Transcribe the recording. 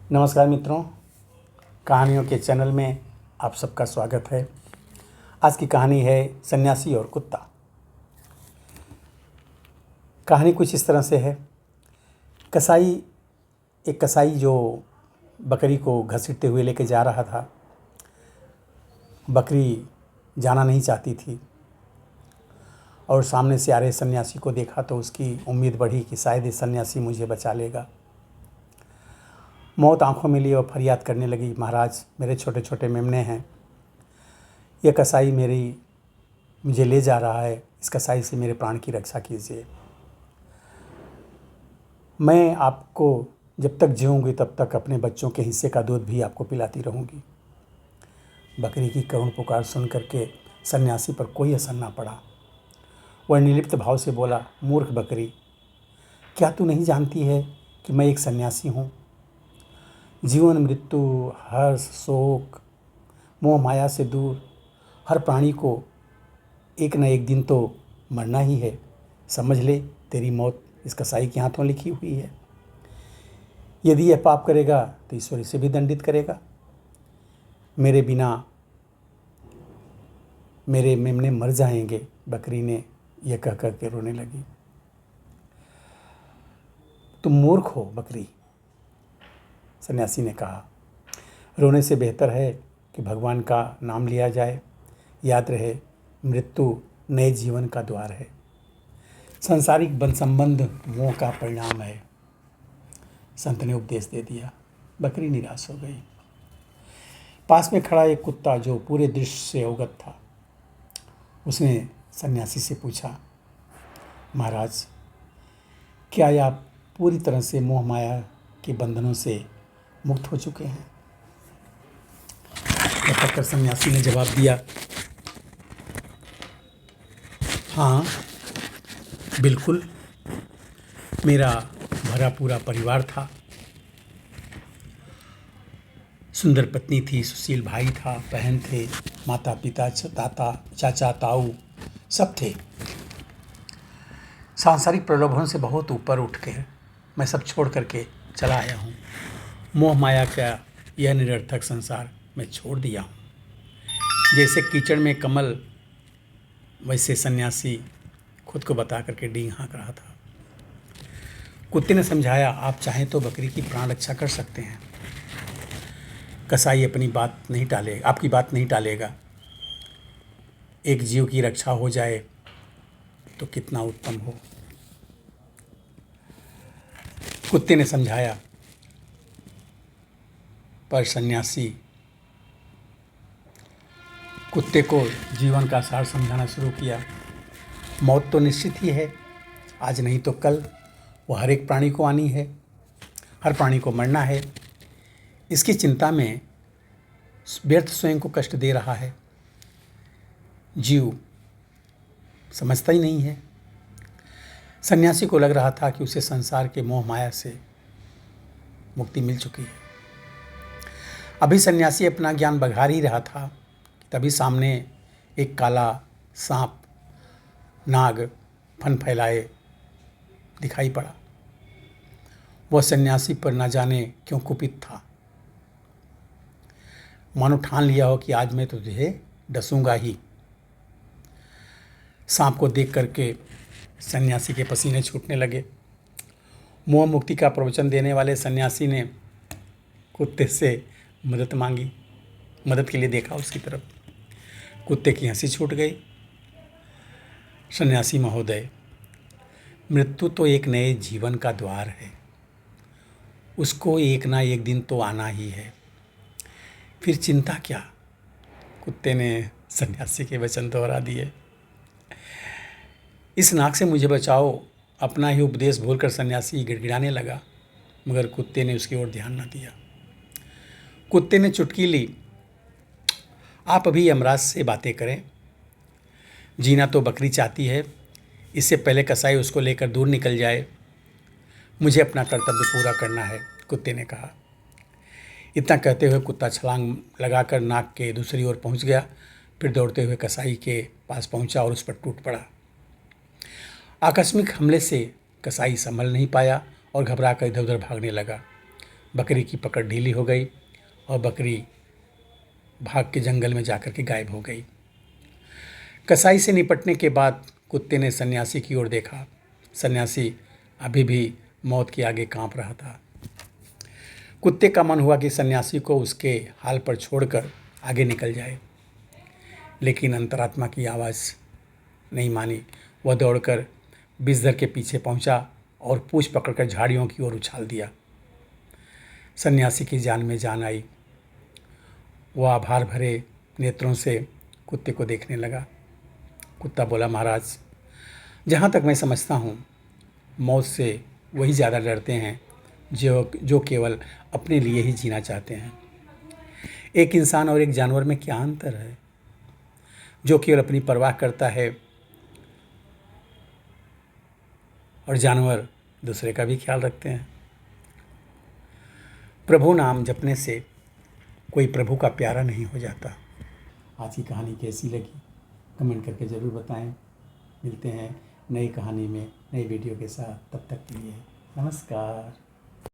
नमस्कार मित्रों, कहानियों के चैनल में आप सबका स्वागत है। आज की कहानी है सन्यासी और कुत्ता। कहानी कुछ इस तरह से है। एक कसाई जो बकरी को घसीटते हुए लेके जा रहा था। बकरी जाना नहीं चाहती थी और सामने से आ रहे सन्यासी को देखा तो उसकी उम्मीद बढ़ी कि शायद ये सन्यासी मुझे बचा लेगा। मौत आंखों में लिए और फरियाद करने लगी, महाराज मेरे छोटे छोटे मेमने हैं, यह कसाई मुझे ले जा रहा है, इस कसाई से मेरे प्राण की रक्षा कीजिए। मैं आपको जब तक जीऊँगी तब तक अपने बच्चों के हिस्से का दूध भी आपको पिलाती रहूँगी। बकरी की करुण पुकार सुन करके सन्यासी पर कोई असर ना पड़ा। वह निर्लिप्त भाव से बोला, मूर्ख बकरी, क्या तू नहीं जानती है कि मैं एक सन्यासी हूँ? जीवन मृत्यु, हर्ष शोक, मोह माया से दूर हर प्राणी को एक न एक दिन तो मरना ही है। समझ ले, तेरी मौत इस कसाई के हाथों लिखी हुई है। यदि यह पाप करेगा तो ईश्वर इसे भी दंडित करेगा। मेरे बिना मेरे मेमने मर जाएंगे। बकरी ने यह कह कर के रोने लगी। तुम मूर्ख हो बकरी, सन्यासी ने कहा। रोने से बेहतर है कि भगवान का नाम लिया जाए। याद रहे, मृत्यु नए जीवन का द्वार है। सांसारिक बंध संबंध मोह का परिणाम है। संत ने उपदेश दे दिया। बकरी निराश हो गई। पास में खड़ा एक कुत्ता जो पूरे दृश्य से अवगत था, उसने सन्यासी से पूछा, महाराज क्या आप पूरी तरह से मोह माया के बंधनों से मुक्त हो चुके हैं? लपक कर सन्यासी ने जवाब दिया, हाँ बिल्कुल, मेरा भरा पूरा परिवार था। सुंदर पत्नी थी, सुशील भाई था, बहन थे, माता पिता, ताता चाचा ताऊ सब थे। सांसारिक प्रलोभन से बहुत ऊपर उठ के मैं सब छोड़ करके चला आया हूँ। मोह माया का यह निरर्थक संसार मैं छोड़ दिया हूँ। जैसे कीचड़ में कमल, वैसे सन्यासी खुद को बता करके डींग हाँक रहा था। कुत्ते ने समझाया, आप चाहें तो बकरी की प्राण रक्षा कर सकते हैं। कसाई आपकी बात नहीं टालेगा। एक जीव की रक्षा हो जाए तो कितना उत्तम हो। कुत्ते ने समझाया, पर सन्यासी कुत्ते को जीवन का सार समझाना शुरू किया। मौत तो निश्चित ही है, आज नहीं तो कल वो हर एक प्राणी को आनी है, हर प्राणी को मरना है। इसकी चिंता में व्यर्थ स्वयं को कष्ट दे रहा है। जीव समझता ही नहीं है। सन्यासी को लग रहा था कि उसे संसार के मोह माया से मुक्ति मिल चुकी है। अभी सन्यासी अपना ज्ञान बढ़ा ही रहा था, तभी सामने एक काला सांप नाग फन फैलाए दिखाई पड़ा। वह सन्यासी पर न जाने क्यों कुपित था। मानो ठान लिया हो कि आज मैं तो तुझे डसूंगा ही। सांप को देख करके सन्यासी के पसीने छूटने लगे। मोह मुक्ति का प्रवचन देने वाले सन्यासी ने कुत्ते से मदद मांगी। मदद के लिए देखा उसकी तरफ। कुत्ते की हंसी छूट गई। सन्यासी महोदय, मृत्यु तो एक नए जीवन का द्वार है, उसको एक ना एक दिन तो आना ही है, फिर चिंता क्या? कुत्ते ने सन्यासी के वचन दोहरा दिए। इस नाक से मुझे बचाओ, अपना ही उपदेश भूलकर सन्यासी गिड़गिड़ाने लगा, मगर कुत्ते ने उसकी ओर ध्यान न दिया। कुत्ते ने चुटकी ली, आप अभी यमराज से बातें करें। जीना तो बकरी चाहती है, इससे पहले कसाई उसको लेकर दूर निकल जाए। मुझे अपना कर्तव्य पूरा करना है, कुत्ते ने कहा। इतना कहते हुए कुत्ता छलांग लगाकर नाक के दूसरी ओर पहुंच गया, फिर दौड़ते हुए कसाई के पास पहुंचा और उस पर टूट पड़ा। आकस्मिक हमले से कसाई संभल नहीं पाया और घबरा कर इधर उधर भागने लगा। बकरी की पकड़ ढीली हो गई और बकरी भाग के जंगल में जाकर के गायब हो गई। कसाई से निपटने के बाद कुत्ते ने सन्यासी की ओर देखा। सन्यासी अभी भी मौत के आगे कांप रहा था। कुत्ते का मन हुआ कि सन्यासी को उसके हाल पर छोड़कर आगे निकल जाए, लेकिन अंतरात्मा की आवाज़ नहीं मानी। वह दौड़कर बिस्तर के पीछे पहुंचा और पूंछ पकड़कर झाड़ियों की ओर उछाल दिया। सन्यासी की जान में जान आई। वह आभार भरे नेत्रों से कुत्ते को देखने लगा। कुत्ता बोला, महाराज, जहाँ तक मैं समझता हूँ, मौत से वही ज़्यादा डरते हैं जो केवल अपने लिए ही जीना चाहते हैं। एक इंसान और एक जानवर में क्या अंतर है? जो केवल अपनी परवाह करता है और जानवर दूसरे का भी ख्याल रखते हैं। प्रभु नाम जपने से कोई प्रभु का प्यारा नहीं हो जाता। आज की कहानी कैसी लगी कमेंट करके ज़रूर बताएं। मिलते हैं नई कहानी में, नई वीडियो के साथ। तब तक के लिए नमस्कार।